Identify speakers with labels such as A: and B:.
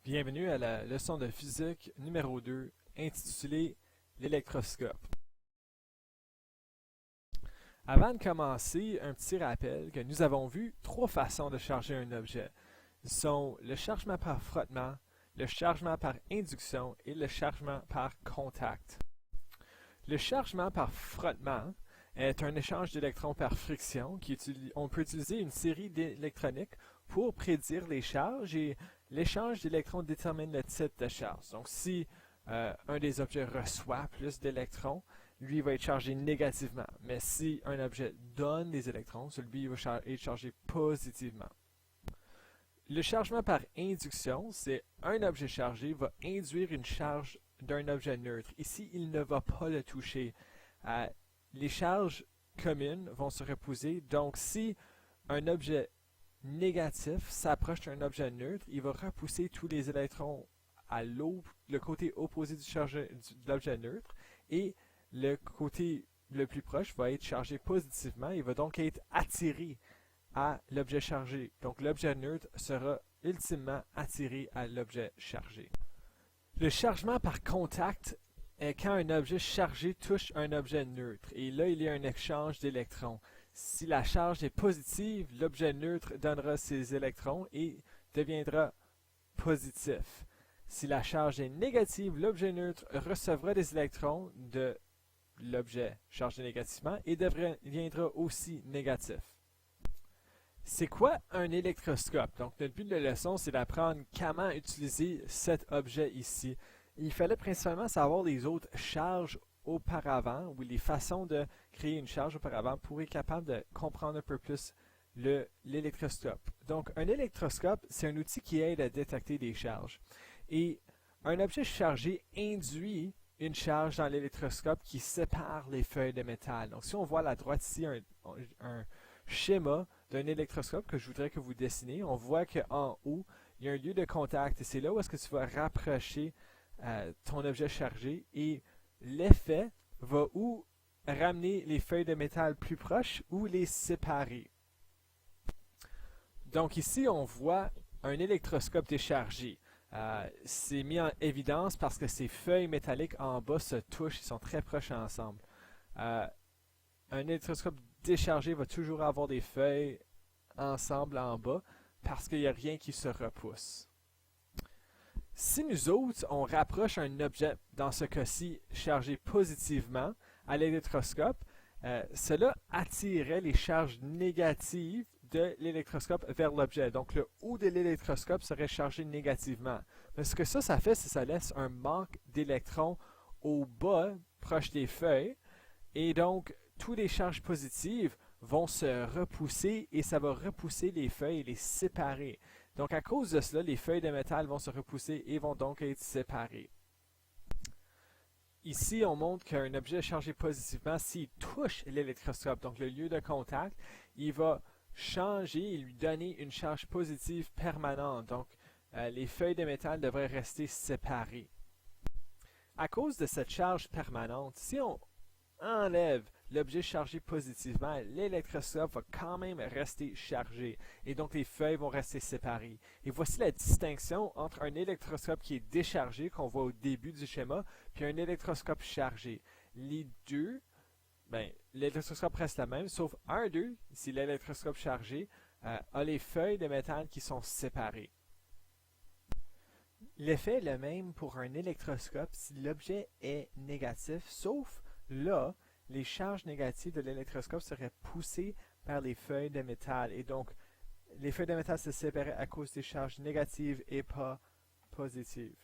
A: Bienvenue à la leçon de physique numéro 2 intitulée l'électroscope. Avant de commencer, un petit rappel que nous avons vu trois façons de charger un objet. Ce sont le chargement par frottement, le chargement par induction et le chargement par contact. Le chargement par frottement est un échange d'électrons par friction. On peut utiliser une série d'électroniques pour prédire les charges et l'échange d'électrons détermine le type de charge. Donc si un des objets reçoit plus d'électrons, lui va être chargé négativement. Mais si un objet donne des électrons, celui va être chargé positivement. Le chargement par induction, c'est un objet chargé va induire une charge d'un objet neutre. Ici, il ne va pas le toucher. Les charges communes vont se reposer. Donc, si un objet négatif s'approche d'un objet neutre, il va repousser tous les électrons à le côté opposé de l'objet neutre et le côté le plus proche va être chargé positivement. Il va donc être attiré à l'objet chargé. Donc l'objet neutre sera ultimement attiré à l'objet chargé. Le chargement par contact est quand un objet chargé touche un objet neutre. Et là, il y a un échange d'électrons. Si la charge est positive, l'objet neutre donnera ses électrons et deviendra positif. Si la charge est négative, l'objet neutre recevra des électrons de l'objet chargé négativement et deviendra aussi négatif. C'est quoi un électroscope? Donc, notre but de la leçon, c'est d'apprendre comment utiliser cet objet ici. Il fallait principalement savoir les autres charges auparavant ou les façons de créer une charge auparavant pour être capable de comprendre un peu plus l'électroscope. Donc, un électroscope, c'est un outil qui aide à détecter des charges. Et un objet chargé induit une charge dans l'électroscope qui sépare les feuilles de métal. Donc, si on voit à la droite ici un schéma d'un électroscope que je voudrais que vous dessinez, on voit qu'en haut, il y a un lieu de contact et c'est là où est-ce que tu vas rapprocher ton objet chargé et l'effet va ou ramener les feuilles de métal plus proches ou les séparer. Donc ici, on voit un électroscope déchargé. C'est mis en évidence parce que ces feuilles métalliques en bas se touchent, ils sont très proches ensemble. Un électroscope déchargé va toujours avoir des feuilles ensemble en bas parce qu'il n'y a rien qui se repousse. Si nous autres, on rapproche un objet, dans ce cas-ci chargé positivement, à l'électroscope, cela attirerait les charges négatives de l'électroscope vers l'objet. Donc le haut de l'électroscope serait chargé négativement. Mais ce que ça fait, c'est que ça laisse un manque d'électrons au bas, proche des feuilles, et donc toutes les charges positives vont se repousser et ça va repousser les feuilles et les séparer. Donc à cause de cela, les feuilles de métal vont se repousser et vont donc être séparées. Ici, on montre qu'un objet chargé positivement, s'il touche l'électroscope, donc le lieu de contact, il va changer et lui donner une charge positive permanente. Donc les feuilles de métal devraient rester séparées. À cause de cette charge permanente, si on enlève l'objet chargé positivement, l'électroscope va quand même rester chargé et donc les feuilles vont rester séparées. Et voici la distinction entre un électroscope qui est déchargé, qu'on voit au début du schéma, puis un électroscope chargé. Les deux, l'électroscope reste la même, sauf un d'eux, si l'électroscope chargé a les feuilles de métal qui sont séparées. L'effet est le même pour un électroscope si l'objet est négatif, sauf là, les charges négatives de l'électroscope seraient poussées par les feuilles de métal. Et donc, les feuilles de métal se séparaient à cause des charges négatives et pas positives.